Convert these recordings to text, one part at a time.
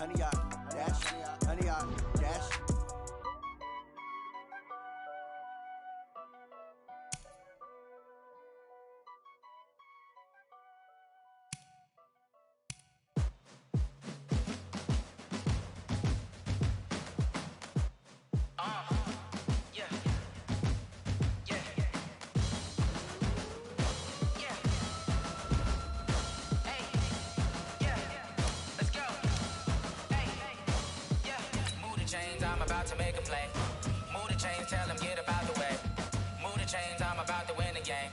honey yacht, dash, honey yacht, dash. To make a play. Move the chains, tell them get up out the way. Move the chains, I'm about to win the game.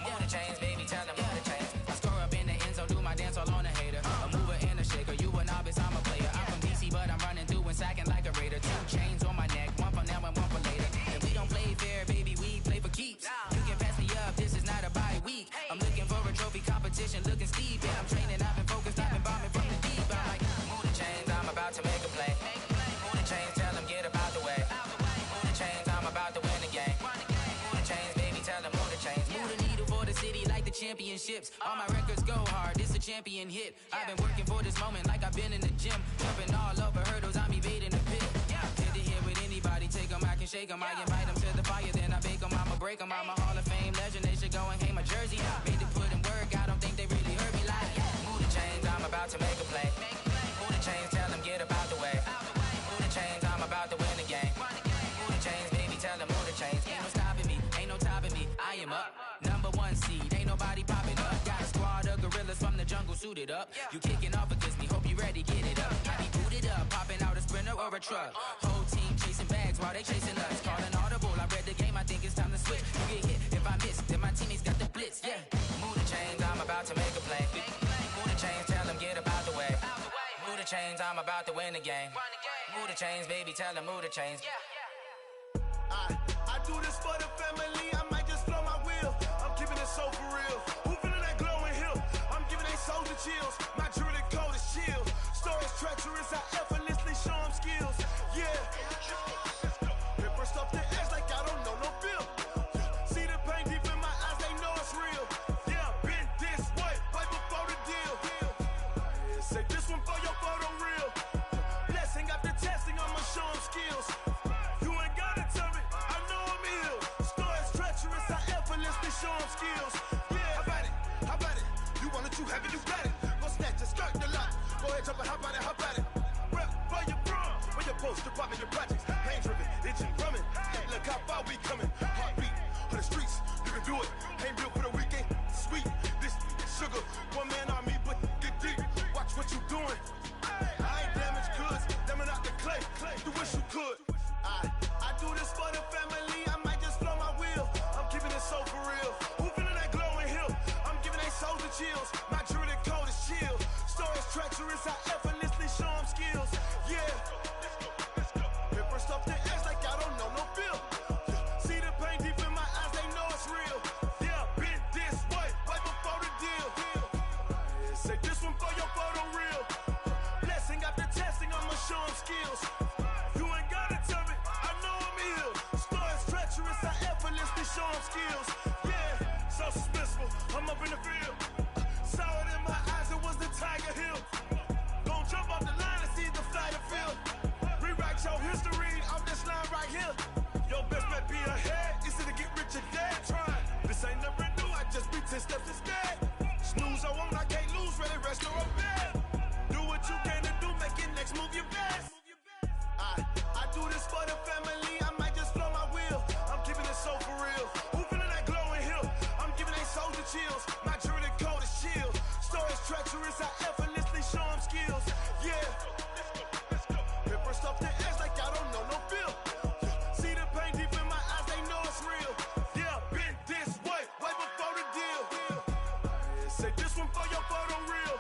Move the chains, baby, tell them move the chains. I score up in the end zone, do my dance all on a hater. A mover and a shaker, you a novice, I'm a player. I'm from DC, but I'm running through and sacking like a raider. 2 chains on my neck, one for now and one for later. And we don't play fair, baby, we play for keeps. You can pass me up, this is not a bye week. I'm looking for a trophy competition, looking steep. And I'm training, I've been focused, I've been bombing from the deep. I'm like, move the chains, I'm about to make a play. Move the chains, tell them get up out the way. Move the chains, I'm about to win the game. Move the chains, baby, tell them move the chains. Move the needle for the city like the championships. All my records go hard, this a champion hit. I've been working for this moment like I've been in the gym. Jumping all over hurdles, I'm evading the pit. Hit to hit with anybody, take them, I can shake them. I invite them to the fire, then I bake them, I'ma break them. I'm a Hall of Fame legend, they should go and hang my jersey. Made to put in work, I don't think they really heard me like. Move the chains, I'm about to make a play. Move the chains, tell them get up out the way. Move the chains, I'm about to win the game. Move the chains, baby, tell them move the chains. Ain't no stopping me, ain't no topping me. I am up, #1 seed, ain't nobody popping up. Got a squad of gorillas from the jungle suited up. You kicking off against me, hope you ready, get it up. I be booted up, popping out a sprinter or a truck. Whole team chasing bags while they chasing us. Calling audible, I read the game, I think it's time to switch. You get hit, if I miss, then my teammates got the blitz, Move the chains, I'm about to make a play. Move the chains, tell them get up out the way. Move the chains, I'm about to win the game. Move the chains, baby, tell them move the chains. I do this for the family, I might just blow my wheel. I'm keeping it so for real. Who feeling that glowing hill? I'm giving they soldier chills. My jewelry code is chill. Stories treacherous, I effortlessly show them skills. Paper stuff the edge like I don't know no bill. See the pain deep in my eyes, they know it's real. Been this way, way before the deal. Say this one for your photo reel. Blessing after testing, I'ma show them skills. You ain't gotta tell me, I know I'm ill. Stories treacherous, I effortlessly show them skills. How about it? You want it, you have it, you got it. Go snatch it, skirt the lot. Go ahead, jump it, how about it? Rep for your bro, where your post, department, your projects. Pain driven, itching, drumming. Hey, look how far we coming. Heartbeat on the streets, you can do it. Ain't built for the weekend, sweet. This sugar, one man army, but get deep. Watch what you doing. I ain't damaged goods, damn out the clay. You wish you could. I do this for the family, I might just blow my wheel. I'm keeping it so for real. Who feeling that glowing hill? I'm giving they soldier chills. My jewelry code is chill. Stories treacherous, I effortlessly show them skills. Paper stuff the edge like I don't know no bill. See the pain deep in my eyes, they know it's real. Been this way, way before the deal. Say this one for your photo reel. Blessing after testing, I'ma show them skills. You ain't gotta tell me, I know I'm ill. Stories treacherous, I effortlessly show them skills. So suspenseful, I'm up in the field. Saw it in my eyes, it was the Tiger Hill. Gon' jump off the line and see the fly the field. Rewrite your history off this line right here. Your best bet be ahead, easy to get rich or dead. Try, this ain't never new, I just be 10 steps instead. Snooze, I won't, I can't lose, ready, rest or a bed. Do what you can to do, make it next move your best. I do this for the family, I might just blow my wheel. I'm keeping it so for real. Who feeling that glowing hill? I'm giving they soldier chills. My jewelry code is chill. Stories treacherous, I effortlessly show them skills. Paper stuff the edge like I don't know no bill. See the pain deep in my eyes, they know it's real. Been this way, way before the deal. Say this one for your photo reel.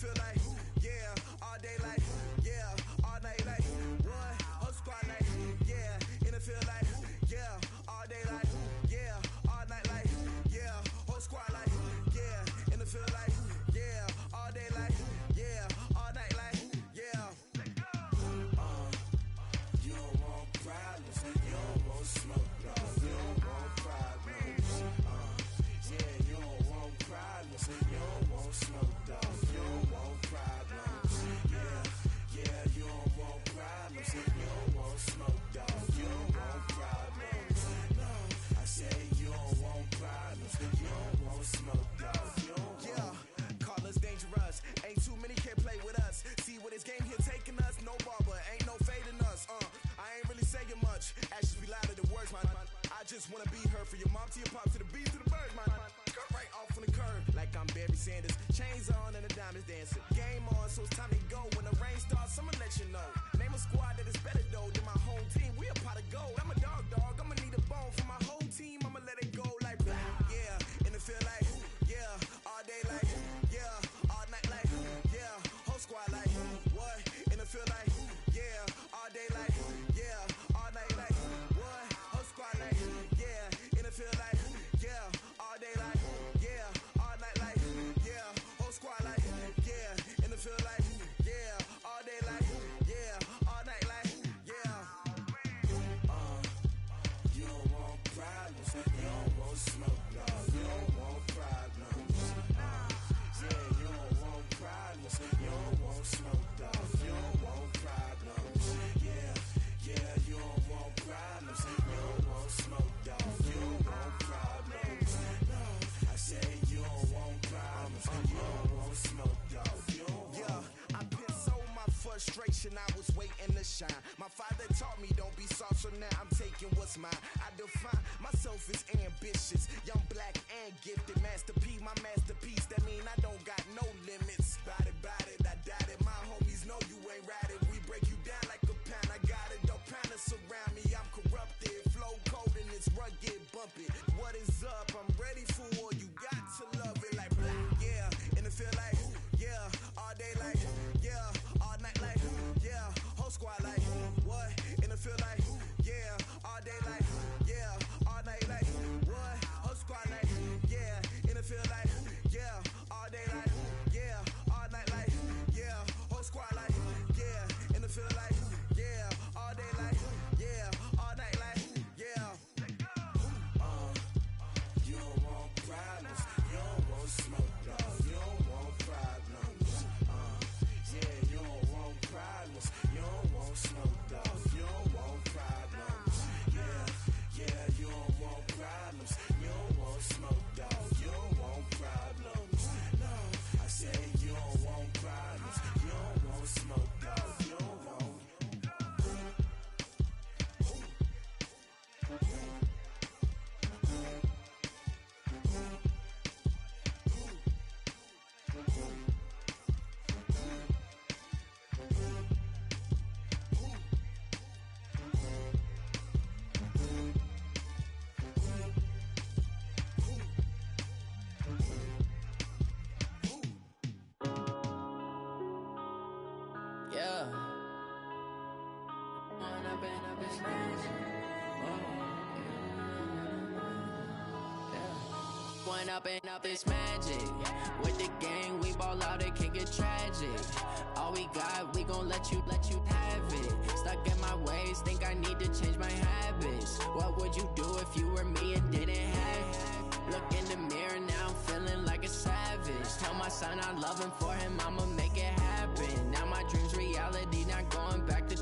feel like, yeah, all day like, yeah, all night like, what? Whole squad like, yeah, in the feel like, yeah, all day like, yeah, all night like, yeah, whole squad like, yeah, in the feel like, yeah, all day like, yeah, all night like, yeah. You don't want problems, you don't want smoke, no, you don't want problems. Yeah, you don't want problems, you don't want smoke, dog, you don't want problems. Yeah, you don't want problems, you don't want smoke, dog, you don't want problems. No, I say you don't want problems, you don't want smoke, dog, you don't want. Yeah, call us dangerous, ain't too many can play with us. See what this game here taking us, no barber, ain't no fading us. I ain't really saying much, actions be louder than words, man. I just wanna be heard from your mom to your pop to the beat to the bird, man. Cut right off on the curb, like I'm Barry Sanders. Chains on and the diamonds dancing. Game on, so it's time to go. When the rain starts, I'ma let you know. Name a squad that is better though than my home team. We a pot of gold. I'm a dog, I'ma need a bone for my whole team. I'ma let it go like, yeah, and it feel like, yeah, all day like, yeah, all night like, yeah, whole squad like, what? And it feel like, yeah, all day like, yeah, all night like, what? Whole squad like, yeah, and it feel like, yeah, all day like, yeah, all night like, yeah, whole squad like, yeah, and it feel like, yeah, all day like, yeah, all night like, yeah. You don't want problems, you don't want smoke, no, you don't want problems. Yeah, you don't want problems, you don't want smoke, dog, you don't want problems. Yeah, you don't want problems, you don't want smoke, dog, you don't want problems. No, I say you don't want problems, you don't want smoke, dog, you don't want. Yeah, I pissed so my frustration, I was waiting to shine. My father taught me don't be soft, so now I'm taking what's mine. I define myself as ambitious, young, black, and gifted. Master P, my masterpiece, that mean I don't got no limits. Bout it, I doubt it. My homies know you ain't ratted. We break you down like a pound. I got it, don't pound us around me. I'm corrupted, flow cold and it's rugged, bumpy. What is up? I'm ready for war. You got to love it like black, yeah. And it feel like, yeah, all day like, yeah, all night like, yeah, whole squad like, what? And it feel like, yeah, all day like, yeah, all night like, what? Whole squad like, yeah, and it feel like, yeah, all day like, yeah, all night like, yeah, whole squad like, yeah, and it feel like, yeah, all day like, yeah, all night like, yeah. You don't want problems, you don't want smoke, dog, you don't want problems. Yeah, you don't want problems, you don't want smoke, dog, you don't want problems. Yeah, you don't want problems, you don't want smoke, dog, you don't want problems. No, I say you don't want problems, you don't want smoke, dog, you don't want. Yeah. Going up and up is magic. With the gang, we ball out, it can get tragic. All we got, we gon' let you have it. Stuck in my ways, think I need to change my habits. What would you do if you were me and didn't have it? Look in the mirror, now I'm feeling like a savage. Tell my son I love him, for him I'ma make it happen. Now my dream's reality, not going back to.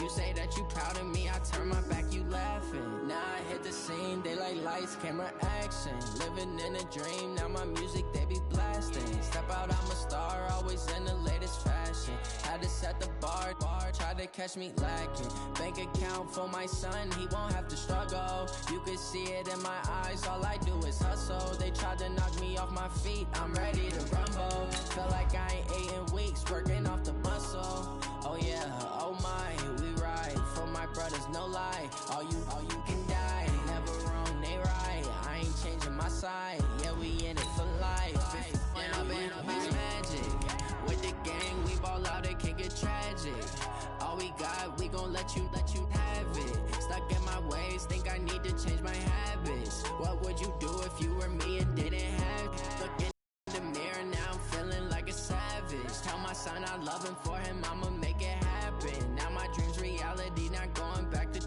You say that you proud of me, I turn my back, you laughing. Now I hit the scene, daylight lights, camera action. Living in a dream, now my music, they be blasting. Step out, I'm a star, always in the latest fashion. Had to set the bar, try to catch me lacking. Bank account for my son, he won't have to struggle. You can see it in my eyes, all I do is hustle. They tried to knock me off my feet, I'm ready to rumble. Feel like I ain't ate in weeks, working off the muscle. Oh yeah, oh my, we ride for my brothers, no lie. All you can die, never wrong, they right. I ain't changing my side, yeah, we in it for life. When up and up is magic. let you have it. Stuck in my ways, think I need to change my habits. What would you do if you were me and didn't have it? Look in the mirror, now I'm feeling like a savage. Tell my son I love him, for him I'ma make it happen. Now my dream's reality, not going back to.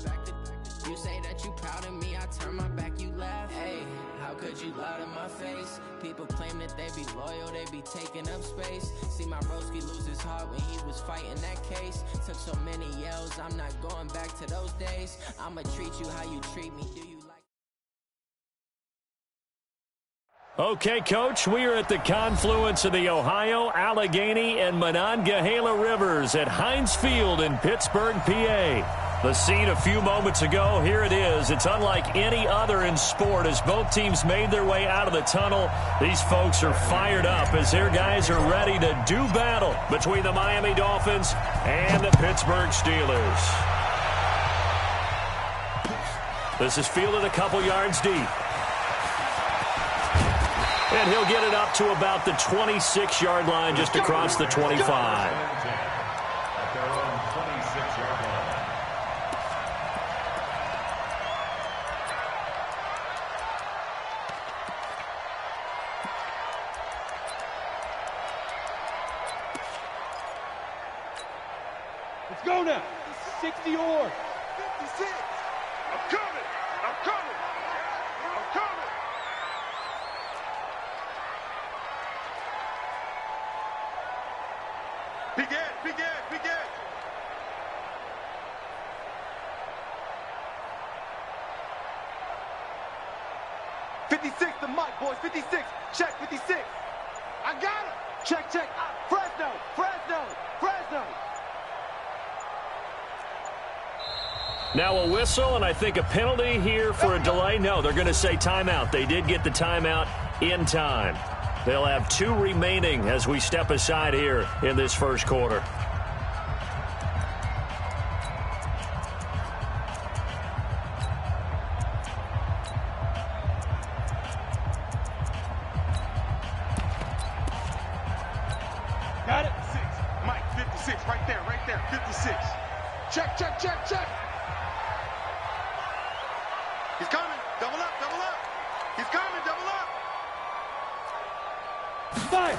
You say that you proud of me, I turn my back, you laugh. Hey, how could you lie to my face? People claim that they be loyal, they be taking up space. See my broski lose his heart when he was fighting that case. Took so many yells, I'm not going back to those days. I'ma treat you how you treat me, do you like? Okay, Coach, we are at the confluence of the Ohio, Allegheny, and Monongahela Rivers at Heinz Field in Pittsburgh, PA. The scene a few moments ago, here it is. It's unlike any other in sport as both teams made their way out of the tunnel. These folks are fired up as their guys are ready to do battle between the Miami Dolphins and the Pittsburgh Steelers. This is fielded a couple yards deep. And he'll get it up to about the 26-yard line just across the 25. Let's go now. 60 or 56. I'm coming. I'm coming. I'm coming. Big Ed, Big Ed, Big Ed. '56, the mic, boys. 56. Check 56. I got him. Check, check. Fresno, Fresno, Fresno. Now a whistle, and I think a penalty here for a delay. No, they're going to say timeout. They did get the timeout in time. They'll have 2 remaining as we step aside here in this first quarter. Got it. 6. Mike, 56. Right there, right there. 56. Check, check, check, check. He's coming. Double up, double up. He's coming, double up. fire.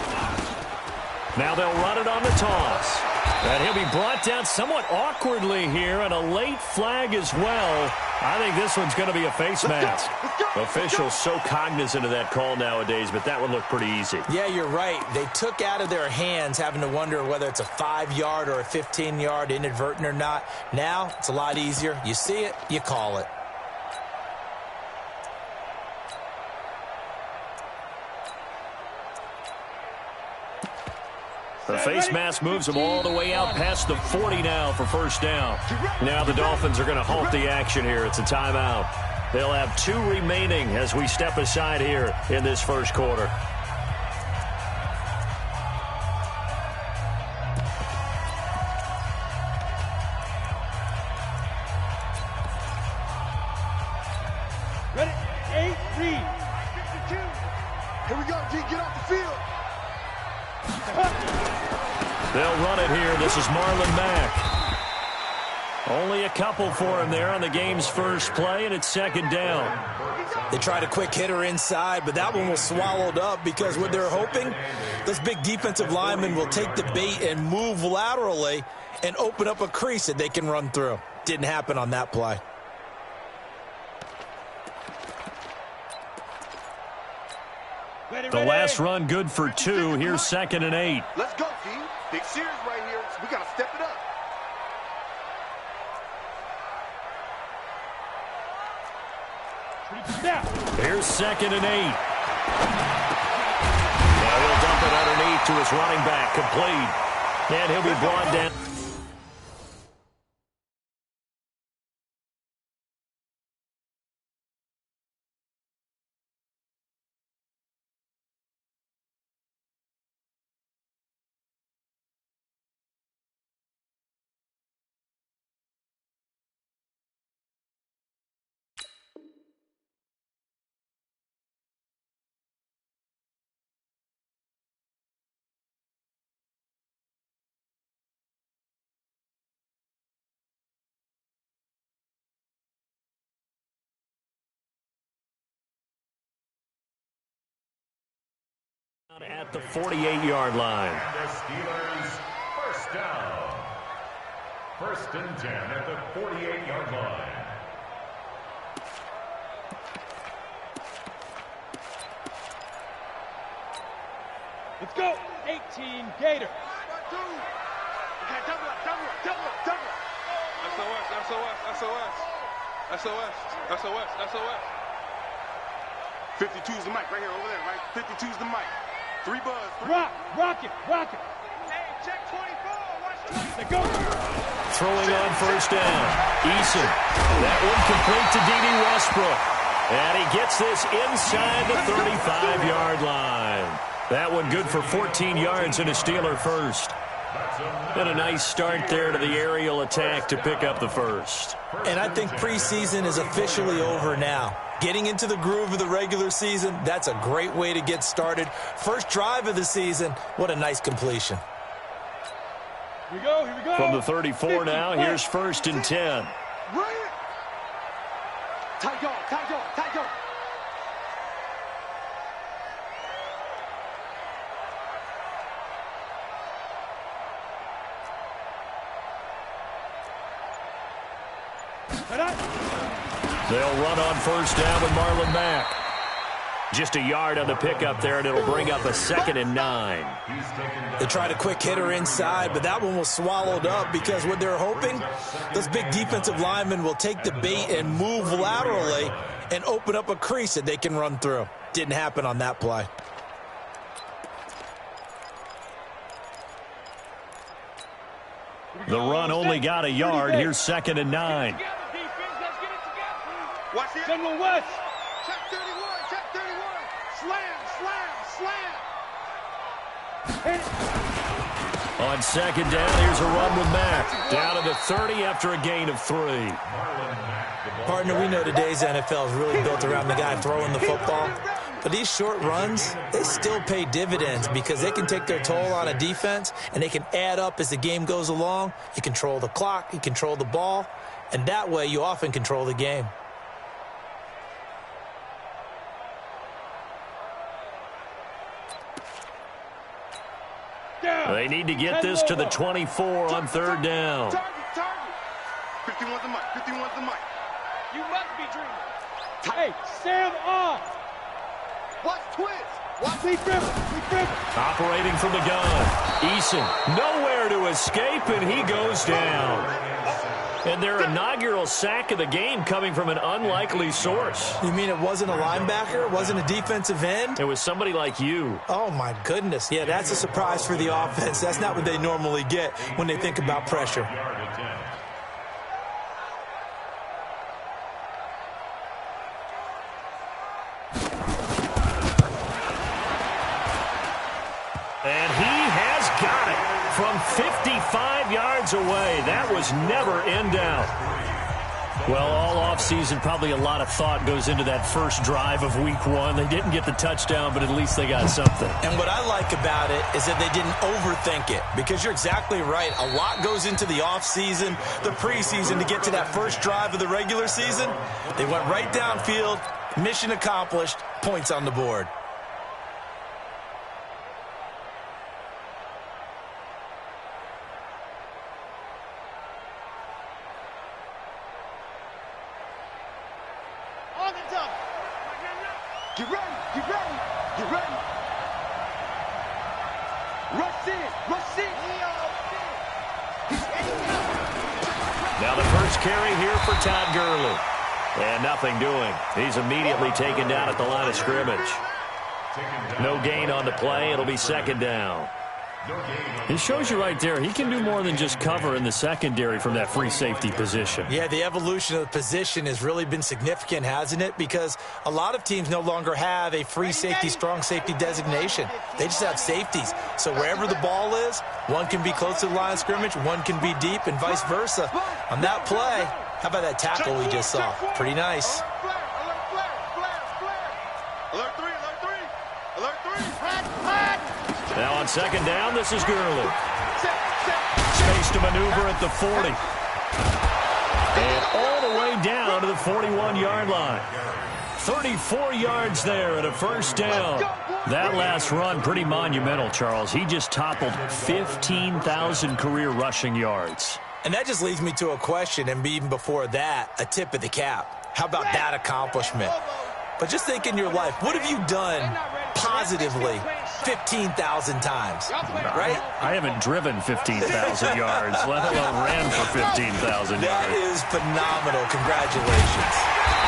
Now they'll run it on the toss. And he'll be brought down somewhat awkwardly here, and a late flag as well. I think this one's going to be a face mask. Officials so cognizant of that call nowadays, but that one looked pretty easy. Yeah, you're right. They took out of their hands having to wonder whether it's a 5-yard or a 15-yard inadvertent or not. Now it's a lot easier. You see it, you call it. The face mask moves them all the way out past the 40 now for first down. Now the Dolphins are going to halt the action here. It's a timeout. They'll have 2 remaining as we step aside here in this first quarter. Ready? 8, read. 52. Here we go, G. Get off the field. They'll run it here. This is Marlon Mack. Only a couple for him there on the game's first play, and it's second down. They tried a quick hitter inside, but that one was swallowed up because what they're hoping, those big defensive linemen will take the bait and move laterally and open up a crease that they can run through. Didn't happen on that play. The last run good for 2. Here's 2nd and 8. Let's go, team. Big series right here. We got to step it up. Here's 2nd and 8. Now he'll dump it underneath to his running back, complete. And he'll be brought down. At the 48-yard line. The Steelers first down. 1st and 10 at the 48-yard line. Let's go. 18, Gator. Okay, double up. SOS. 52's the mic right here, over there, right? 52's the mic. 3 buzz. Rock it. Hey, check 24. Watch 20. Let's go. Throwing on first down. Eason. That one complete to D.D. Westbrook. And he gets this inside the 35-yard line. That one good for 14 yards and a Steeler first. And a nice start there to the aerial attack to pick up the first. And I think preseason is officially over now. Getting into the groove of the regular season, that's a great way to get started. First drive of the season, what a nice completion. Here we go. From the 34 now, here's 1st and 10. Tight dog. They'll run on first down with Marlon Mack. Just a yard on the pickup there, and it'll bring up a 2nd and 9. They tried a quick hitter inside, but that one was swallowed up because what they're hoping, those big defensive linemen will take the bait and move laterally and open up a crease that they can run through. Didn't happen on that play. The run only got a yard. Here's 2nd and 9. Watch it. General West. Check 31. Slam. On 2nd down, here's a run with Mack. Down to the 30 after a gain of 3. Partner, we know today's NFL is really built around the guy throwing the football. But these short runs, they still pay dividends because they can take their toll on a defense and they can add up as the game goes along. You control the clock, you control the ball, and that way you often control the game. They need to get this to the 24 on 3rd down. Target. 51's the mic. You must be dreaming. Hey, Sam off. Watch twist. Lead dribble. Operating from the gun. Eason nowhere to escape, and he goes down. And their inaugural sack of the game coming from an unlikely source. You mean it wasn't a linebacker? It wasn't a defensive end? It was somebody like you. Oh, my goodness. Yeah, that's a surprise for the offense. That's not what they normally get when they think about pressure. And he has got it from 55 yards away. That was never in doubt. Well, all offseason, probably a lot of thought goes into that first drive of week 1. They didn't get the touchdown, but at least they got something. And what I like about it is that they didn't overthink it, because you're exactly right. A lot goes into the offseason, the preseason, to get to that first drive of the regular season. They went right downfield, mission accomplished, points on the board. Get ready. Rush in. Now the first carry here for Todd Gurley. And nothing doing. He's immediately taken down at the line of scrimmage. No gain on the play. It'll be 2nd down. It shows you right there, he can do more than just cover in the secondary from that free safety position. Yeah, the evolution of the position has really been significant, hasn't it? Because a lot of teams no longer have a free safety, strong safety designation. They just have safeties. So wherever the ball is, one can be close to the line of scrimmage, one can be deep, and vice versa. On that play, how about that tackle we just saw? Pretty nice. Now on 2nd down, this is Gurley. Space to maneuver at the 40. And all the way down to the 41-yard line. 34 yards there and a first down. That last run, pretty monumental, Charles. He just toppled 15,000 career rushing yards. And that just leads me to a question, and even before that, a tip of the cap. How about that accomplishment? But just think in your life, what have you done positively 15,000 times, right? I haven't driven 15,000 yards, let alone ran for 15,000 yards. That is phenomenal. Congratulations.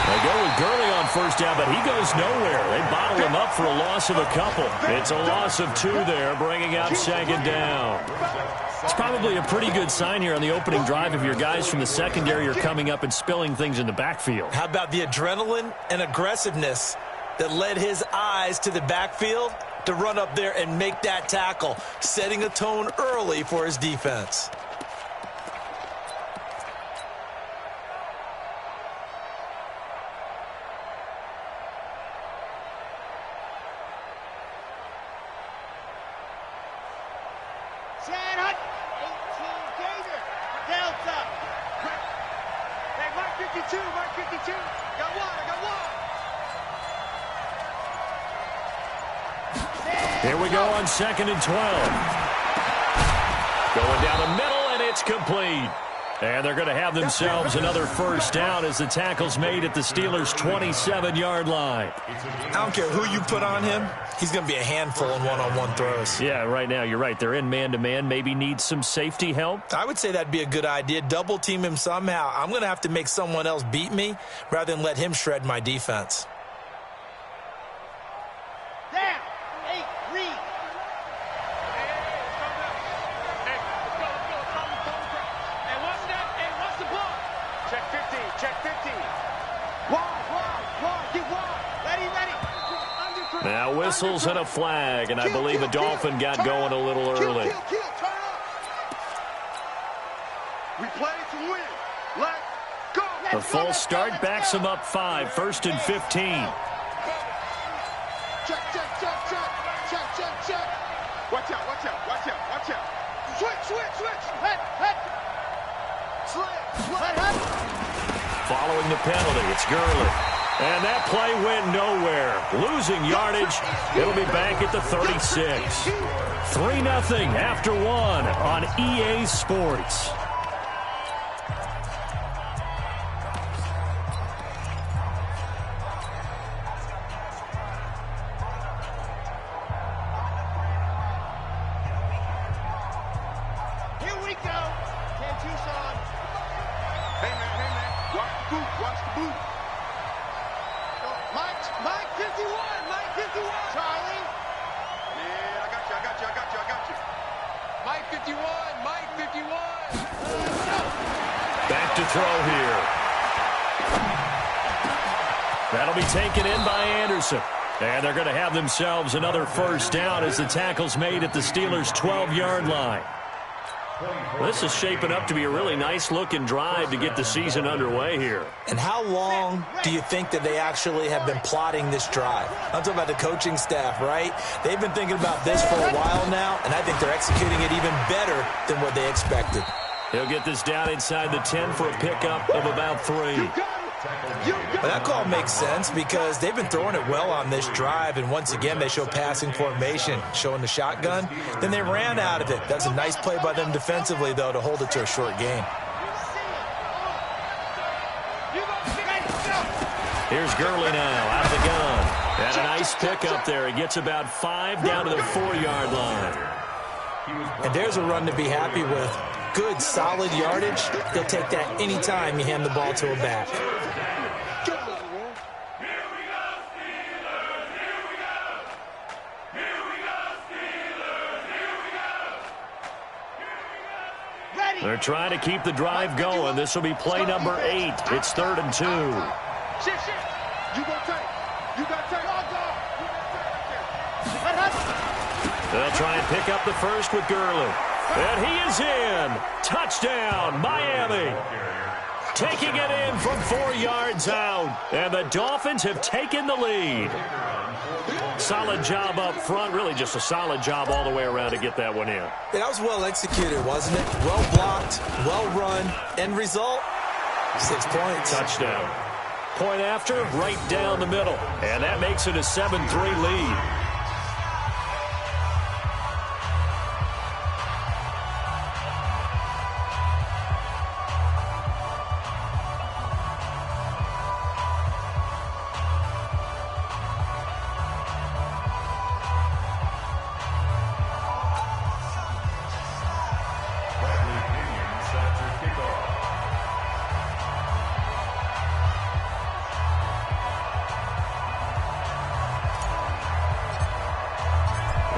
They go with Gurley on first down, but he goes nowhere. They bottle him up for a loss of a couple. It's a loss of 2 there, bringing up second down. It's probably a pretty good sign here on the opening drive if your guys from the secondary are coming up and spilling things in the backfield. How about the adrenaline and aggressiveness that led his eyes to the backfield to run up there and make that tackle, setting a tone early for his defense. Here we go on 2nd and 12. Going down the middle, and it's complete. And they're going to have themselves another first down as the tackle's made at the Steelers' 27-yard line. I don't care who you put on him. He's going to be a handful in one-on-one throws. Yeah, right now, you're right. They're in man-to-man. Maybe need some safety help. I would say that'd be a good idea. Double team him somehow. I'm going to have to make someone else beat me rather than let him shred my defense. Now whistles and a flag, and I believe a Dolphin got going a little early. We play to win. Let's go. The false start backs him up 5, 1st and 15. Check. Watch out. Switch. Head. Following the penalty, it's Gurley. And that play went nowhere. Losing yardage. It'll be back at the 36. 3-0 after 1 on EA Sports. Here we go. Can Tucson. Hey, man. Watch the boot. Mike 51. Charlie. Yeah, I got you. Mike 51. Back to throw here. That'll be taken in by Anderson. And they're going to have themselves another first down as the tackle's made at the Steelers' 12-yard line. This is shaping up to be a really nice-looking drive to get the season underway here. And how long do you think that they actually have been plotting this drive? I'm talking about the coaching staff, right? They've been thinking about this for a while now, and I think they're executing it even better than what they expected. He'll get this down inside the 10 for a pickup of about 3. Well, that call makes sense because they've been throwing it well on this drive, and once again they show passing formation, showing the shotgun. Then they ran out of it. That's a nice play by them defensively, though, to hold it to a short game. Here's Gurley now out of the gun. And a nice pickup there. He gets about 5 down to the 4-yard line. And there's a run to be happy with. Good, solid yardage. They'll take that anytime you hand the ball to a back. They're trying to keep the drive going. This will be play number 8. It's 3rd and 2. Shit. You got take. They'll try and pick up the first with Gurley. And he is in. Touchdown, Miami. Taking it in from 4 yards out. And the Dolphins have taken the lead. Solid job up front. Really just a solid job all the way around to get that one in. That was well executed, wasn't it? Well blocked, well run. End result, 6 points. Touchdown. point after, right down the middle. And that makes it a 7-3 lead.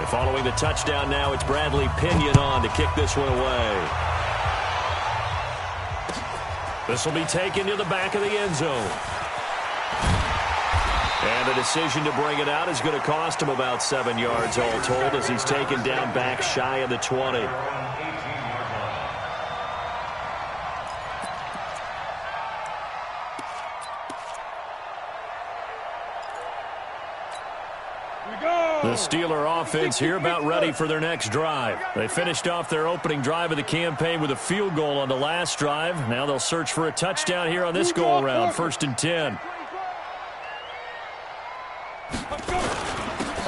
Following the touchdown now, it's Bradley Pinion on to kick this one away. This will be taken to the back of the end zone. And the decision to bring it out is going to cost him about 7 yards all told as he's taken down back shy of the 20. The Steeler offense here about ready for their next drive. They finished off their opening drive of the campaign with a field goal on the last drive. Now they'll search for a touchdown here on this go-around, 1st and 10.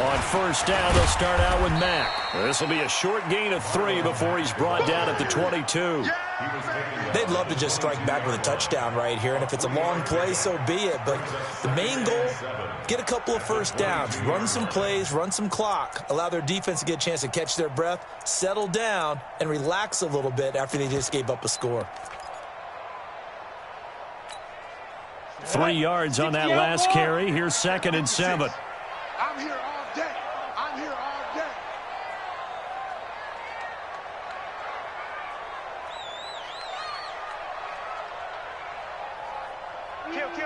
On first down, they'll start out with Mack. This will be a short gain of 3 before he's brought down at the 22. They'd love to just strike back with a touchdown right here, and if it's a long play, so be it. But the main goal, get a couple of first downs, run some plays, run some clock, allow their defense to get a chance to catch their breath, settle down, and relax a little bit after they just gave up a score. 3 yards on that last carry. Here's 2nd and 7. I'm here all day. I'm here all day.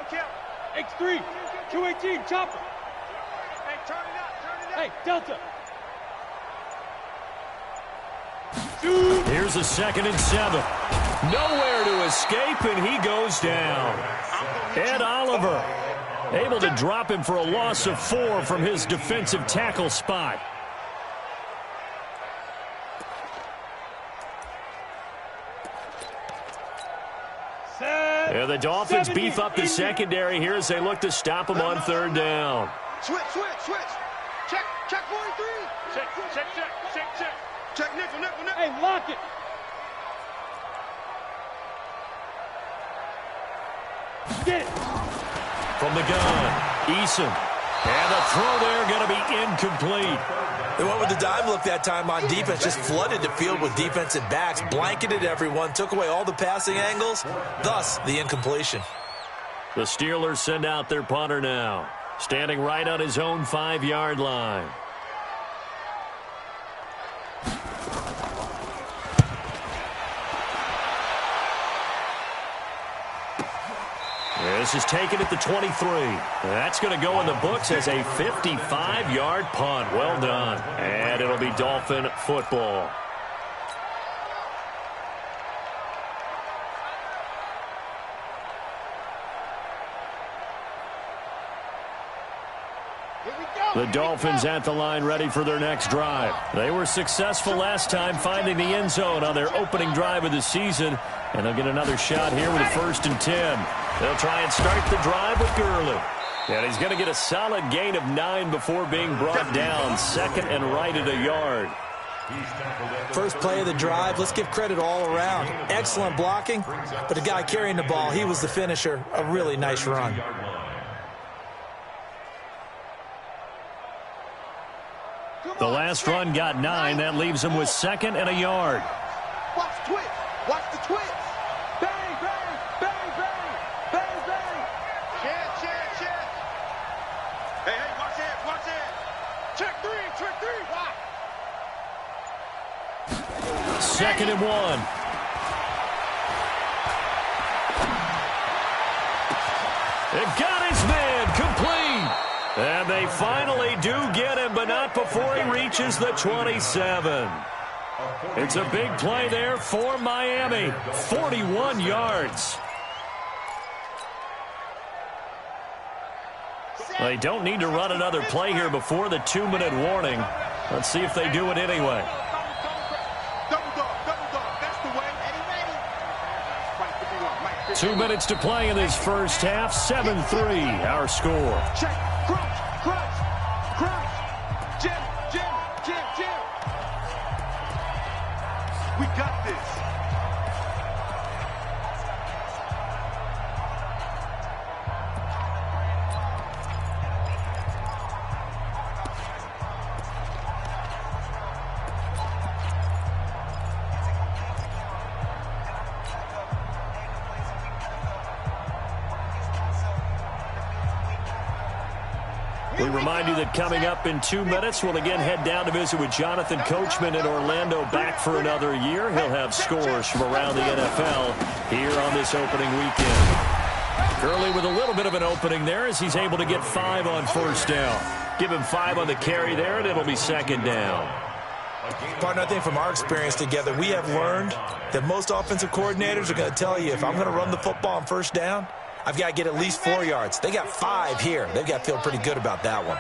Kill. X3, 218, chopper. Hey, turn it up. Hey, Delta. Here's a 2nd and 7. Nowhere to escape, and he goes down. Ed Oliver able to drop him for a loss of 4 from his defensive tackle spot. And the Dolphins beef up the secondary here as they look to stop him on 3rd down. Switch. Check 43. Check. Check nickel. Hey, lock it. Get it. From the gun, Eason. And the throw there going to be incomplete. They went with the dime look that time on defense, just flooded the field with defensive backs, blanketed everyone, took away all the passing angles, thus the incompletion. The Steelers send out their punter now, standing right on his own 5-yard line. This is taken at the 23. That's going to go in the books as a 55-yard punt. Well done. And it'll be Dolphin football. The Dolphins at the line ready for their next drive. They were successful last time finding the end zone on their opening drive of the season. And they'll get another shot here with a 1st and 10. They'll try and start the drive with Gurley. And he's going to get a solid gain of 9 before being brought down. 2nd and right at a yard. First play of the drive, let's give credit all around. Excellent blocking, but the guy carrying the ball, he was the finisher. A really nice run. The last run got 9. That leaves him with 2nd and a yard. Watch the twist. Bang. Check. Hey, watch it. Check 3. Watch. 2nd and 1. They've got his man complete. And they finally do get him, but not before he reaches the 27. It's a big play there for Miami. 41 yards. They don't need to run another play here before the 2-minute warning. Let's see if they do it anyway. Double dog. That's the way. Ready. 2 minutes to play in this first half. 7-3 our score. Check. Crunch. Jim. We got this. We remind you that coming up in 2 minutes, we'll again head down to visit with Jonathan Coachman in Orlando, back for another year. He'll have scores from around the NFL here on this opening weekend. Gurley with a little bit of an opening there as he's able to get 5 on first down. Give him 5 on the carry there, and it'll be second down. Partner, I think from our experience together, we have learned that most offensive coordinators are going to tell you, if I'm going to run the football on first down, I've got to get at least 4 yards. They got 5 here. They've got to feel pretty good about that one.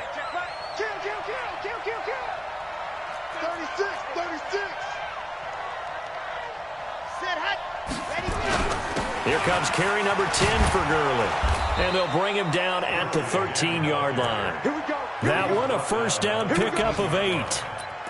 Kill. 36. Set hot. Ready. Here comes carry number 10 for Gurley. And they'll bring him down at the 13-yard line. Here we go. That one, a first down pickup of 8.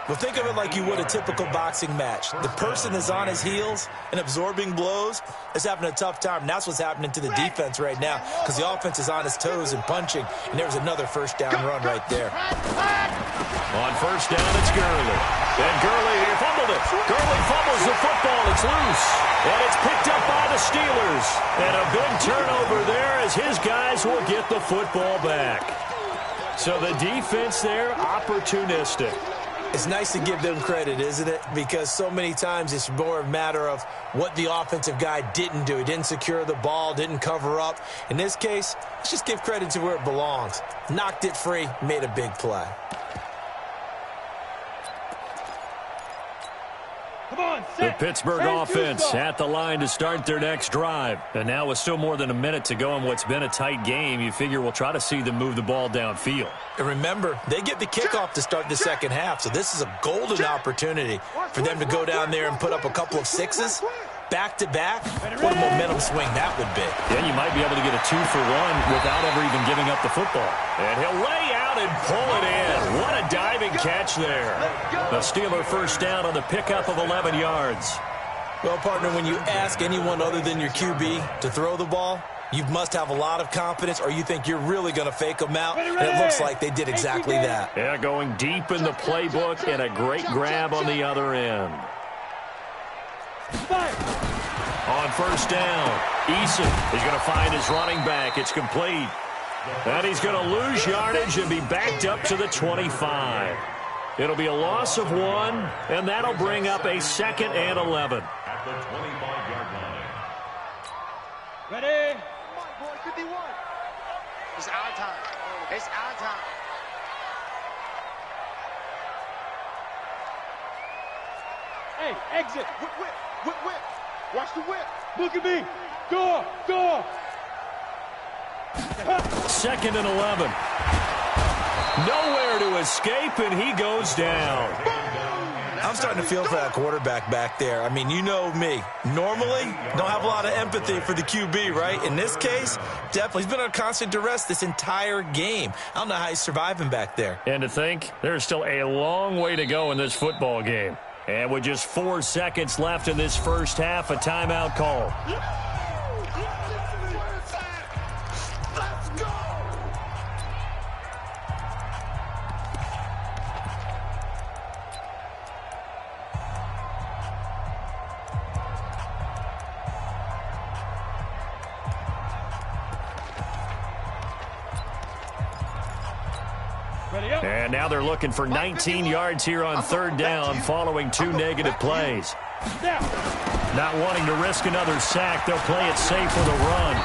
Well, think of it like you would a typical boxing match. The person is on his heels and absorbing blows is having a tough time. And that's what's happening to the defense right now because the offense is on his toes and punching. And there's another first down run right there. On first down, it's Gurley. And Gurley fumbled it. Gurley fumbles the football. It's loose. And it's picked up by the Steelers. And a big turnover there as his guys will get the football back. So the defense there, opportunistic. It's nice to give them credit, isn't it? Because so many times it's more a matter of what the offensive guy didn't do. He didn't secure the ball, didn't cover up. In this case, let's just give credit to where it belongs. Knocked it free, made a big play. Come on, The Pittsburgh offense at the line to start their next drive. And now with still more than a minute to go in what's been a tight game, you figure we'll try to see them move the ball downfield. And remember, they get the kickoff to start the second half, so this is a golden opportunity for them to go down there and put up a couple of 6s. Back-to-back, what a momentum swing that would be. Yeah, you might be able to get a 2-for-1 without ever even giving up the football. And he'll lay out and pull it in. What a diving catch there. The Steeler first down on the pickup of 11 yards. Well, partner, when you ask anyone other than your QB to throw the ball, you must have a lot of confidence or you think you're really going to fake them out, and it looks like they did exactly that. Yeah, going deep in the playbook and a great grab on the other end. On first down, Eason is going to find his running back. It's complete. And he's going to lose yardage and be backed up to the 25. It'll be a loss of 1, and that'll bring up a 2nd and 11. At the 25-yard line. Ready? Come on, boy, 51. It's our time. It's our time. Hey, exit. Whip. Watch the whip. Look at me. Go. 2nd and 11. Nowhere to escape, and he goes down. I'm starting to feel for that quarterback back there. I mean, you know me. Normally, don't have a lot of empathy for the QB, right? In this case, definitely. He's been on constant duress this entire game. I don't know how he's surviving back there. And to think, there's still a long way to go in this football game. And with just 4 seconds left in this first half, a timeout call. And now they're looking for 19 yards here on third down following 2 negative plays. Not wanting to risk another sack, they'll play it safe with a run.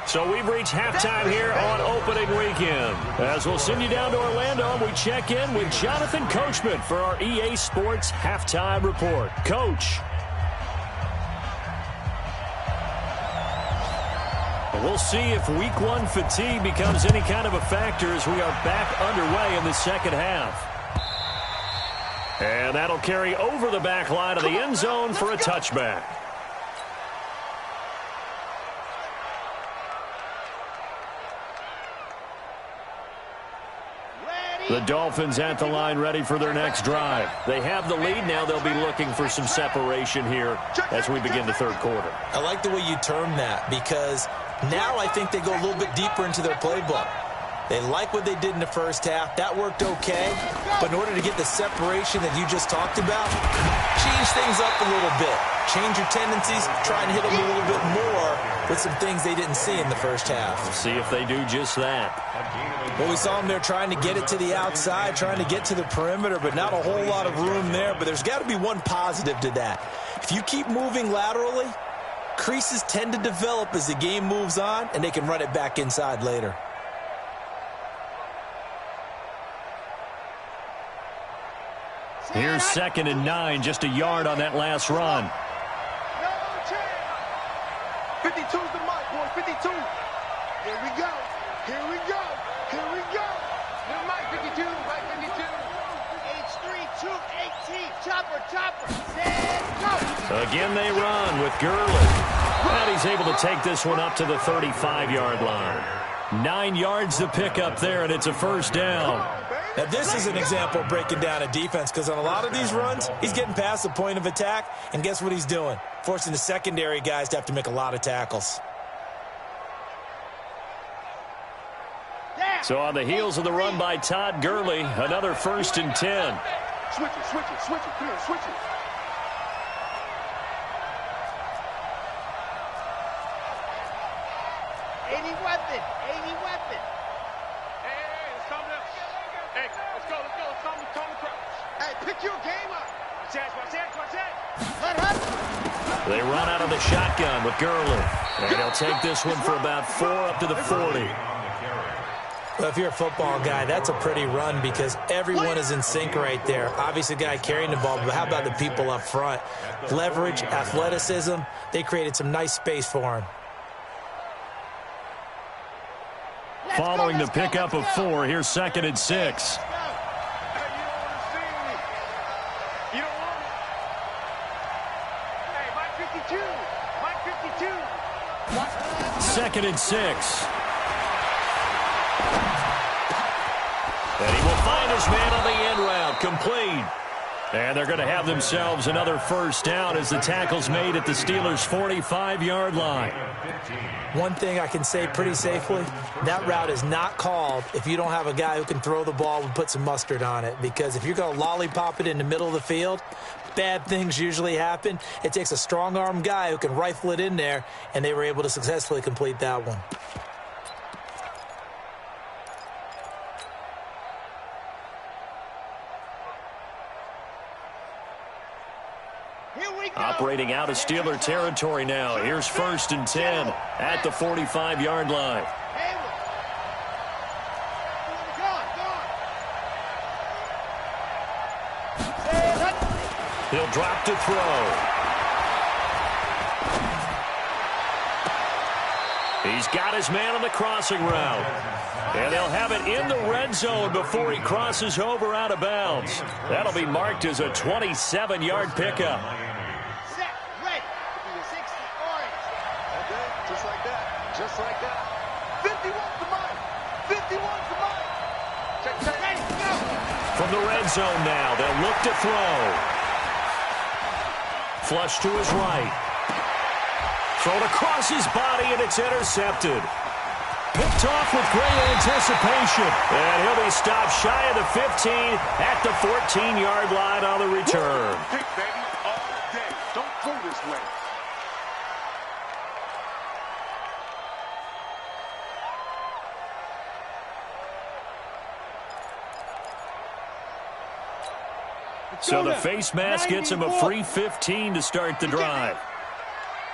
So we've reached halftime here on opening weekend. As we'll send you down to Orlando, and we check in with Jonathan Coachman for our EA Sports Halftime Report. Coach. We'll see if week 1 fatigue becomes any kind of a factor as we are back underway in the second half. And that'll carry over the back line of the end zone for a touchback. The Dolphins at the line ready for their next drive. They have the lead. Now they'll be looking for some separation here as we begin the third quarter. I like the way you term that because now I think they go a little bit deeper into their playbook. They like what they did in the first half. That worked okay. But in order to get the separation that you just talked about, change things up a little bit. Change your tendencies. Try and hit them a little bit more with some things they didn't see in the first half. We'll see if they do just that. Well, we saw them there trying to get it to the outside, trying to get to the perimeter, but not a whole lot of room there. But there's got to be one positive to that. If you keep moving laterally, creases tend to develop as the game moves on, and they can run it back inside later. Here's 2nd and 9, just a yard on that last run. 52's the mark, boys. 52. Here we go. Here we go. Here we go. Little Mike 52. Mike 52. H3, 218. Chopper, chopper. Set, go. Again they run with Gurley. And he's able to take this one up to the 35-yard line. 9 yards to pick up there, and it's a first down. Now, this is an example of breaking down a defense because on a lot of these runs, he's getting past the point of attack, and guess what he's doing? Forcing the secondary guys to have to make a lot of tackles. So on the heels of the run by Todd Gurley, another 1st and 10. Switch it, switch it, switch it. Come on, switch it. They run out of the shotgun with Gurley. And he'll take this one for about 4 up to the 40. Well, if you're a football guy, that's a pretty run because everyone is in sync right there. Obviously, the guy carrying the ball, but how about the people up front? Leverage, athleticism, they created some nice space for him. Following the pickup of 4, here's 2nd and 6. Second and 6. And he will find his man on the end route, complete. And they're going to have themselves another first down as the tackle's made at the Steelers' 45-yard line. One thing I can say pretty safely, that route is not called if you don't have a guy who can throw the ball and put some mustard on it. Because if you're going to lollipop it in the middle of the field, bad things usually happen. It takes a strong-arm guy who can rifle it in there, and they were able to successfully complete that one. Operating out of Steeler territory now. Here's 1st and 10 at the 45-yard line. He'll drop to throw. He's got his man on the crossing route. And they'll have it in the red zone before he crosses over out of bounds. That'll be marked as a 27-yard pickup. Set, red, 60 orange. Okay, just like that. Just like that. 51's the mark. 51's the mark. Check, check. Ready, go. From the red zone now, they'll look to throw. Flush to his right. Thrown across his body, and it's intercepted. Picked off with great anticipation. And he'll be stopped shy of the 15 at the 14-yard line on the return. Pick, baby, all day. Don't go this way. So the face mask gets him a free 15 to start the drive.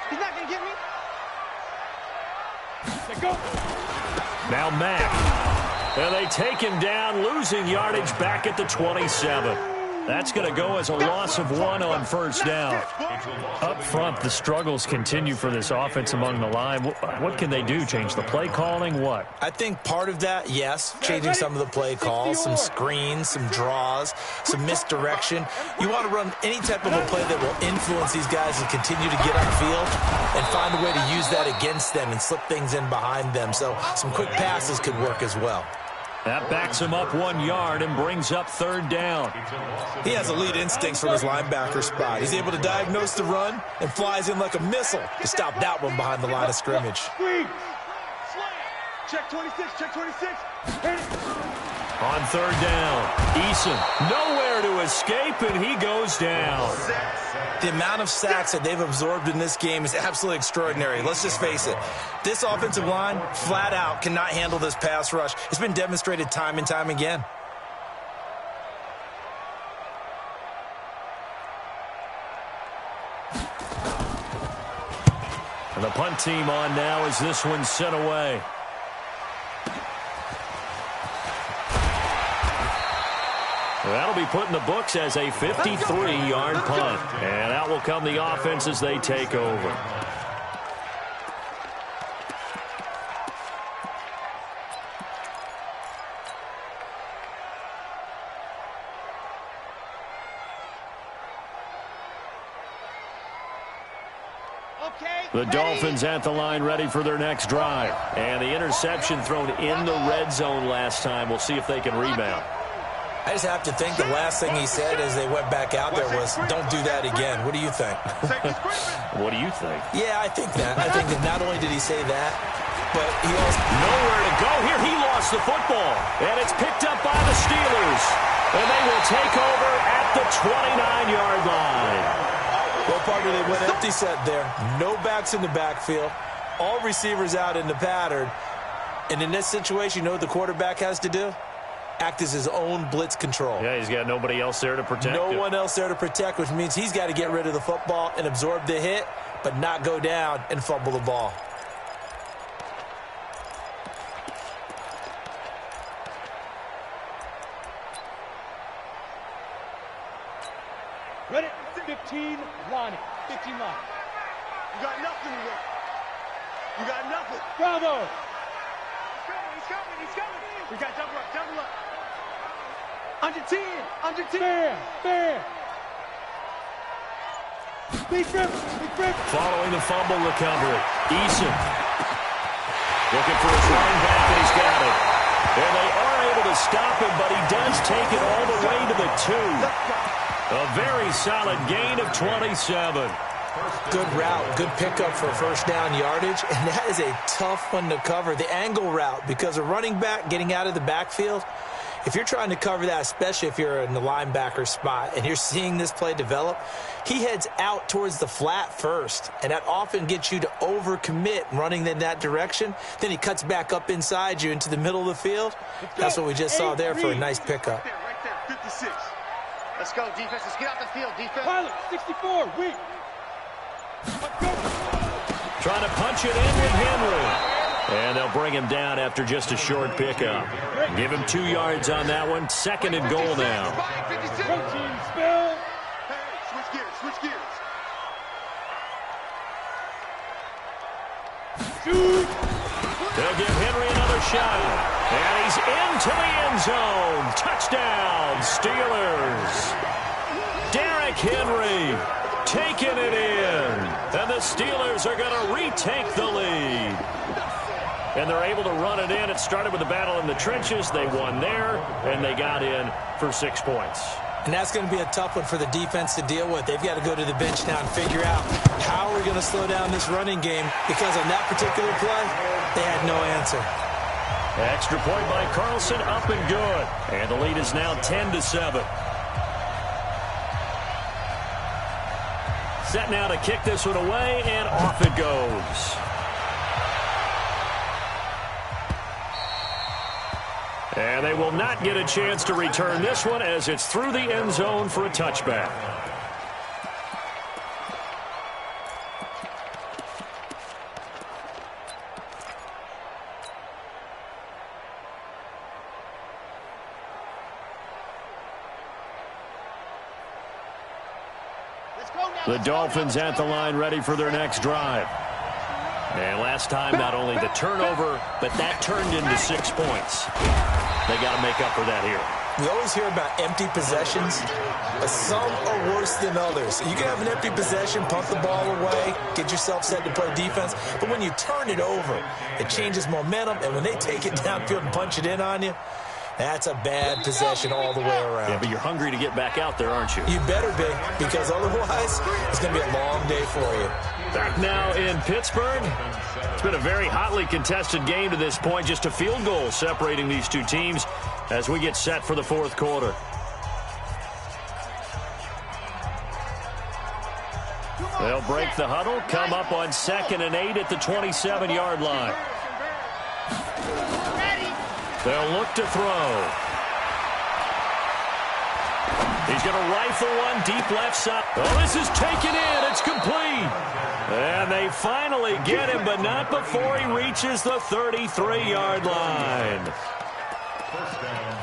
He's not going to get me. Let go. Now Mack. And they take him down, losing yardage back at the 27. That's going to go as a loss of 1 on first down. Up front, the struggles continue for this offense among the line. What can they do? Change the play calling? What? I think part of that, yes, changing some of the play calls, some screens, some draws, some misdirection. You want to run any type of a play that will influence these guys and continue to get upfield and find a way to use that against them and slip things in behind them. So some quick passes could work as well. That backs him up 1 yard and brings up third down. He has elite instincts from his linebacker spot. He's able to diagnose the run and flies in like a missile to stop that one behind the line of scrimmage. Check 26, check 26. On third down, Eason nowhere to escape, and he goes down. The amount of sacks that they've absorbed in this game is absolutely extraordinary. Let's just face it. This offensive line, flat out, cannot handle this pass rush. It's been demonstrated time and time again. And the punt team on now as this one's sent away. That'll be put in the books as a 53-yard punt. And out will come the offense as they take over. The Dolphins at the line ready for their next drive. And the interception thrown in the red zone last time. We'll see if they can rebound. I just have to think the last thing he said as they went back out there was, don't do that again. What do you think? What do you think? Yeah, I think that. I think that not only did he say that, but he also... Nowhere to go here. He lost the football. And it's picked up by the Steelers. And they will take over at the 29-yard line. Well, partner, they went empty set there. No backs in the backfield. All receivers out in the pattern. And in this situation, you know what the quarterback has to do? Act as his own blitz control. Yeah, he's got nobody else there to protect him. No one else there to protect, which means he's got to get rid of the football and absorb the hit, but not go down and fumble the ball. Ready? 15 line. 15 line. You got nothing to work. You got nothing. Bravo. He's coming. He's coming. We got double up. Double up. Under 10. Under 10. Fair. Big grip. Following the fumble recovery, Eason looking for his running back, and he's got it. And they are able to stop him, but he does take it all the way to the 2. A very solid gain of 27. Good route, good pickup for first down yardage, and that is a tough one to cover. The angle route, because a running back getting out of the backfield, if you're trying to cover that, especially if you're in the linebacker spot and you're seeing this play develop, he heads out towards the flat first, and that often gets you to overcommit running in that direction. Then he cuts back up inside you into the middle of the field. That's what we just saw there for a nice pickup. Right there, 56. Let's go, defense. Let's get out the field, defense. Pilot, 64, weak. Trying to punch it in with Henry. And they'll bring him down after just a short pickup. Give him 2 yards on that one. Second and goal now. Protein spill. Hey, switch gears. Shoot. They'll give Henry another shot. And he's into the end zone. Touchdown, Steelers. Derrick Henry taking it in. And the Steelers are going to retake the lead. And they're able to run it in. It started with a battle in the trenches. They won there, and they got in for 6 points. And that's going to be a tough one for the defense to deal with. They've got to go to the bench now and figure out how we're going to slow down this running game, because on that particular play, they had no answer. Extra point by Carlson, up and good. And the lead is now 10-7. Set now to kick this one away, and off it goes. And they will not get a chance to return this one as it's through the end zone for a touchback. The Dolphins at the line ready for their next drive. And last time, not only the turnover, but that turned into 6 points. They got to make up for that here. We always hear about empty possessions, but some are worse than others. You can have an empty possession, pump the ball away, get yourself set to play defense, but when you turn it over, it changes momentum, and when they take it downfield and punch it in on you, That's a bad possession all the way around. Yeah, but you're hungry to get back out there, aren't you? You better be, because otherwise it's going to be a long day for you. Back now in Pittsburgh. It's been a very hotly contested game to this point. Just a field goal separating these two teams as we get set for the fourth quarter. They'll break the huddle, come up on 2nd and 8 at the 27-yard line. They'll look to throw. He's going to rifle one deep left side. Oh, this is taken in. It's complete. And they finally get him, but not before he reaches the 33-yard line.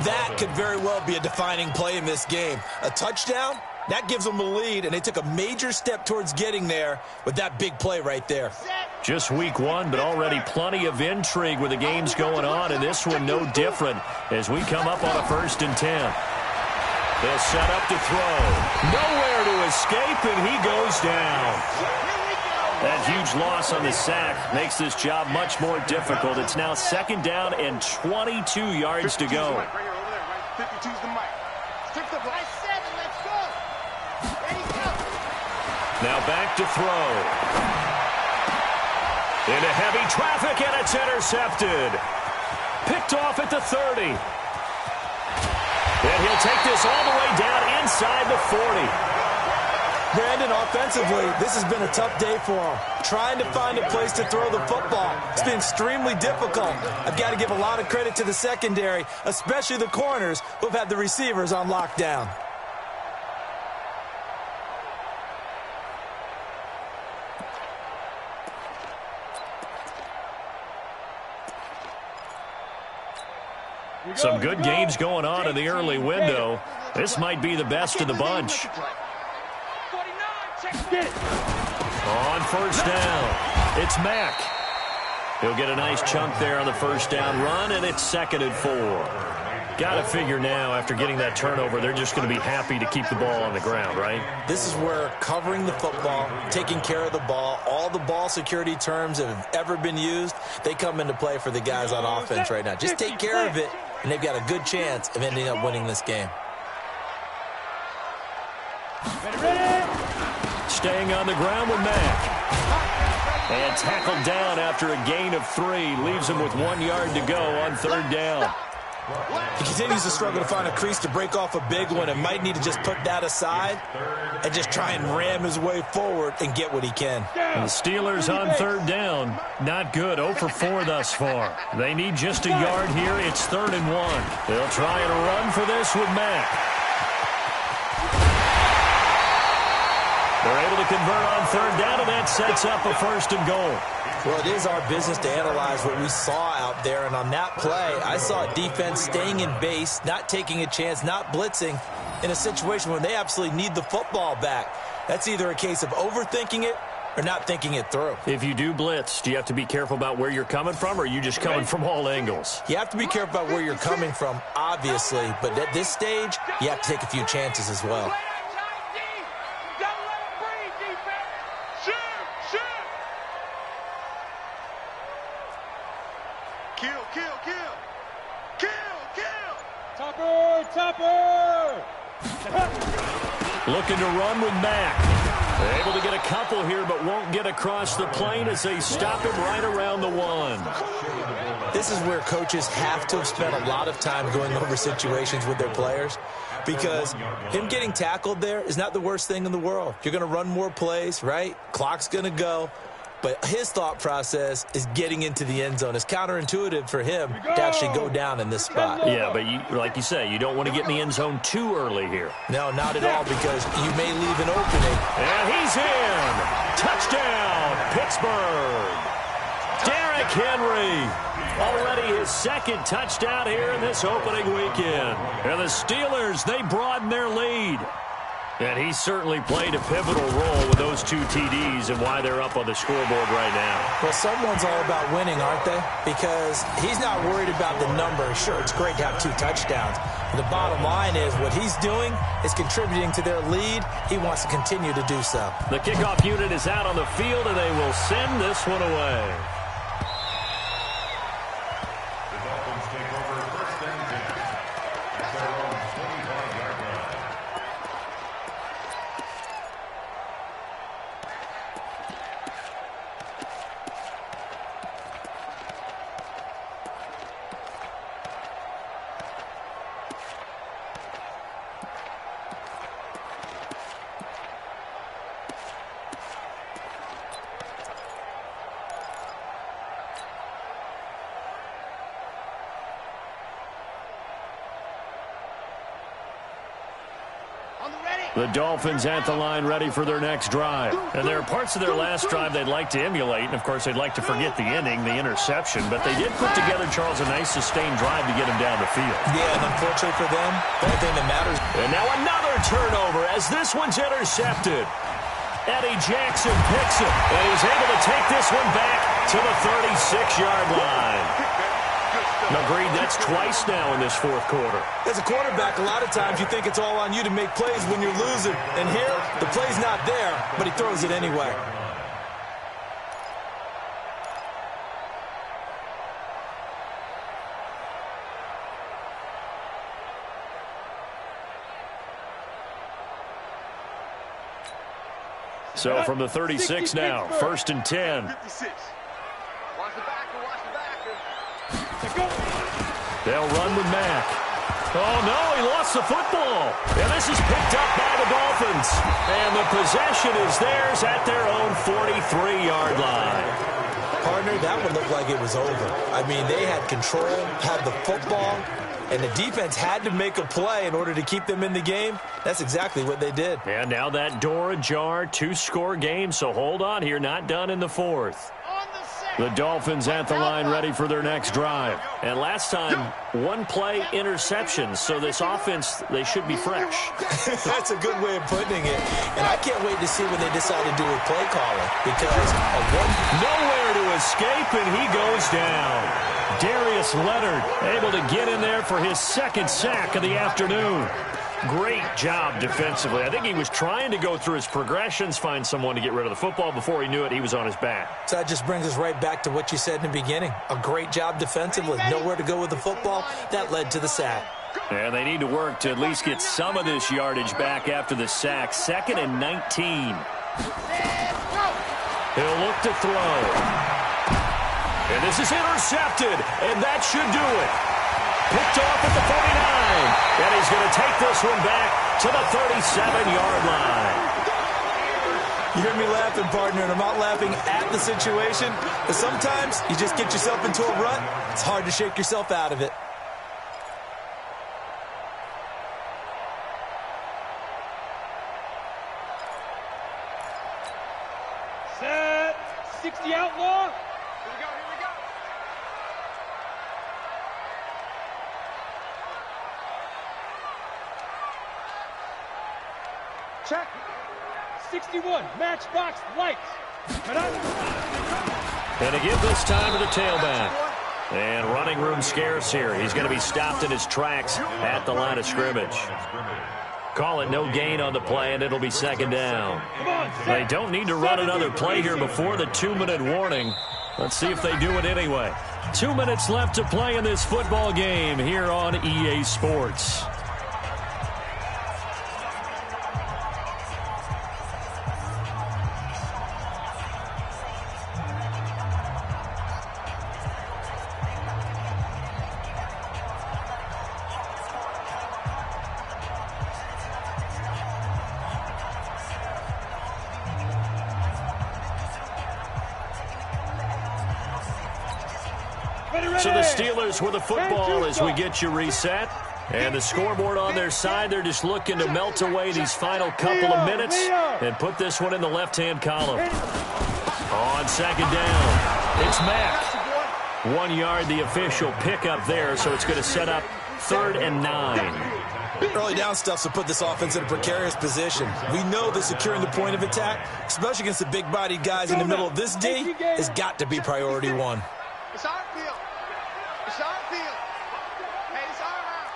That could very well be a defining play in this game. A touchdown, that gives them the lead, and they took a major step towards getting there with that big play right there. Just week 1, but already plenty of intrigue with the games going on, and this one no different as we come up on a 1st and 10. They'll set up to throw. Nowhere to escape, and he goes down. That huge loss on the sack makes this job much more difficult. It's now 2nd down and 22 yards to go. Now back to throw. Into heavy traffic, and it's intercepted. Picked off at the 30. And he'll take this all the way down inside the 40. Brandon, offensively, this has been a tough day for him. Trying to find a place to throw the football. It's been extremely difficult. I've got to give a lot of credit to the secondary, especially the corners who have had the receivers on lockdown. Some good games going on in the early window. This might be the best of the bunch. On 1st down, it's Mack. He'll get a nice chunk there on the 1st down run, and it's 2nd and 4. Got to figure now, after getting that turnover, they're just going to be happy to keep the ball on the ground, right? This is where covering the football, taking care of the ball, all the ball security terms that have ever been used, they come into play for the guys on offense right now. Just take care of it, and they've got a good chance of ending up winning this game. Staying on the ground with Mack. And tackled down after a gain of 3. Leaves him with 1 yard to go on 3rd down. He continues to struggle to find a crease to break off a big one and might need to just put that aside and just try and ram his way forward and get what he can. And the Steelers on 3rd down. Not good. 0 for 4 thus far. They need just a yard here. It's 3rd and 1. They'll try and run for this with Mack. They're able to convert on 3rd down, and that sets up a 1st and goal. Well, it is our business to analyze what we saw out there, and on that play, I saw a defense staying in base, not taking a chance, not blitzing in a situation where they absolutely need the football back. That's either a case of overthinking it or not thinking it through. If you do blitz, do you have to be careful about where you're coming from, or are you just coming from all angles? You have to be careful about where you're coming from, obviously, but at this stage, you have to take a few chances as well. Looking to run with Mack. They're able to get a couple here, but won't get across the plane as they stop him right around the 1. This is where coaches have to have spent a lot of time going over situations with their players, because him getting tackled there is not the worst thing in the world. You're going to run more plays, right? Clock's going to go. But his thought process is getting into the end zone. It's counterintuitive for him to actually go down in this spot. Yeah, but like you say, you don't want to get in the end zone too early here. No, not at all, because you may leave an opening. And he's in. Touchdown, Pittsburgh. Derrick Henry. Already his 2nd touchdown here in this opening weekend. And the Steelers, they broaden their lead. And he certainly played a pivotal role with those 2 TDs and why they're up on the scoreboard right now. Well, someone's all about winning, aren't they? Because he's not worried about the number. Sure, it's great to have 2 touchdowns. But the bottom line is what he's doing is contributing to their lead. He wants to continue to do so. The kickoff unit is out on the field, and they will send this one away. The Dolphins at the line ready for their next drive. And there are parts of their last drive they'd like to emulate. And, of course, they'd like to forget the ending, the interception. But they did put together, Charles, a nice sustained drive to get him down the field. Yeah, and unfortunately for them, the only thing that matters. And now another turnover as this one's intercepted. Eddie Jackson picks it. And he's able to take this one back to the 36-yard line. Agreed, that's twice now in this fourth quarter. As a quarterback, a lot of times you think it's all on you to make plays when you're losing. And here, the play's not there, but he throws it anyway. So from the 36 now, 1st and 10. 56. Watch the backer, watch the backer. They'll run with Mack. Oh, no, he lost the football. And this is picked up by the Dolphins. And the possession is theirs at their own 43-yard line. Partner, that one looked like it was over. I mean, they had control, had the football, and the defense had to make a play in order to keep them in the game. That's exactly what they did. And now that door ajar, 2-score game, so hold on here, not done in the fourth. The Dolphins at the line ready for their next drive. And last time, one-play interceptions, so this offense, they should be fresh. That's a good way of putting it. And I can't wait to see what they decide to do with play calling. Because nowhere to escape, and he goes down. Darius Leonard able to get in there for his second sack of the afternoon. Great job defensively. I think he was trying to go through his progressions, find someone to get rid of the football. Before he knew it, he was on his back. So that just brings us right back to what you said in the beginning. A great job defensively. Nowhere to go with the football. That led to the sack. And they need to work to at least get some of this yardage back after the sack. 2nd and 19. He'll look to throw. And this is intercepted. And that should do it. Picked off at the 49. And he's going to take this one back to the 37-yard line. You hear me laughing, partner, and I'm not laughing at the situation. But sometimes you just get yourself into a rut. It's hard to shake yourself out of it. Set. 60 outlaw. Here we go, here we go. Check. 61. Matchbox lights. And to give this time to the tailback. And running room scarce here. He's going to be stopped in his tracks at the line of scrimmage. Call it no gain on the play, and it'll be 2nd down. They don't need to run another play here before the 2-minute warning. Let's see if they do it anyway. 2 minutes left to play in this football game here on EA Sports. So the Steelers with the football as we get you reset. And the scoreboard on their side, they're just looking to melt away these final couple of minutes and put this one in the left-hand column. On 2nd down, it's Mack. 1 yard, the official pickup there, so it's going to set up 3rd and 9. Early down stuff to put this offense in a precarious position. We know that securing the point of attack, especially against the big-bodied guys in the middle of this D, has got to be priority one. It's our field. It's our field. Hey, it's our house.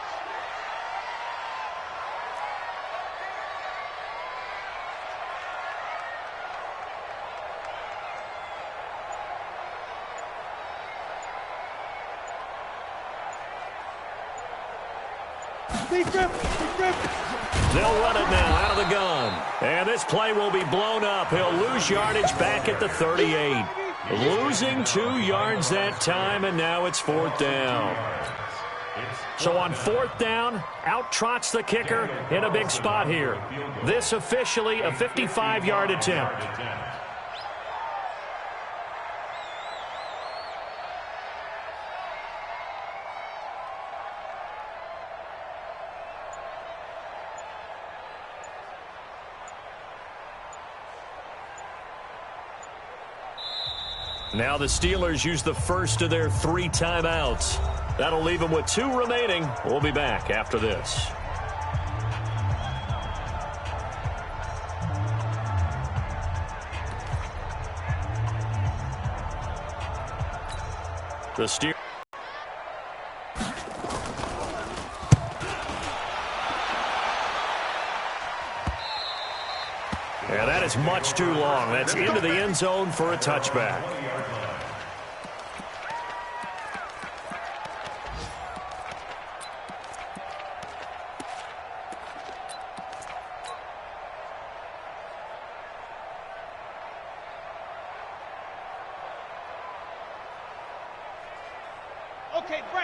They'll run it now out of the gun. And this play will be blown up. He'll lose yardage back at the 38. Losing 2 yards that time, and now it's 4th down. So on 4th down, out trots the kicker in a big spot here. This officially a 55-yard attempt. Now the Steelers use the first of their 3 timeouts. That'll leave them with 2 remaining. We'll be back after this. The Steelers. Yeah, that is much too long. That's into the end zone for a touchback.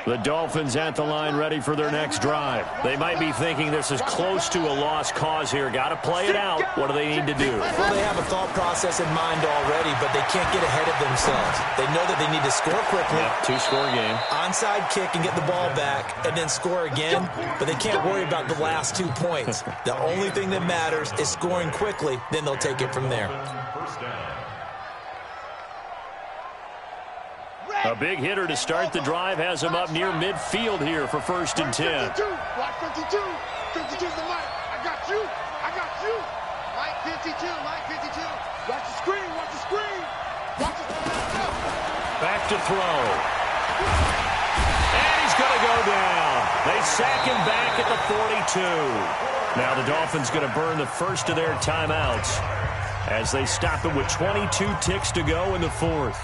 The Dolphins at the line ready for their next drive. They might be thinking this is close to a lost cause here. Got to play it out. What do they need to do? Well, they have a thought process in mind already, but they can't get ahead of themselves. They know that they need to score quickly. Yeah, 2-score game. Onside kick and get the ball back and then score again, but they can't worry about the last 2 points. The only thing that matters is scoring quickly, then they'll take it from there. A big hitter to start the drive has him up near midfield here for 1st and 10. 52, Mike 52. 52's the Mike. I got you. I got you. Mike 52. Mike 52. Watch the screen. Watch the screen. Watch the screen. Back to throw. And he's going to go down. They sack him back at the 42. Now the Dolphins going to burn the first of their timeouts as they stop it with 22 ticks to go in the 4th.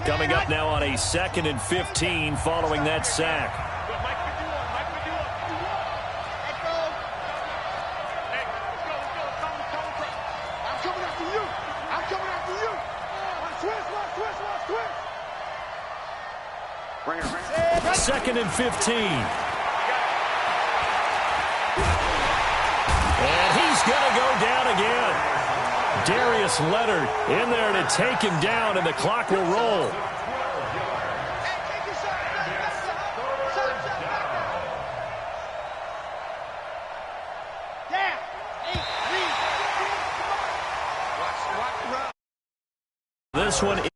Coming up now on a 2nd and 15 following that sack. I'm coming after you. I'm coming after you. Twist. 2nd and 15. And he's going to go down again. Darius Leonard in there to take him down, and the clock will roll. This one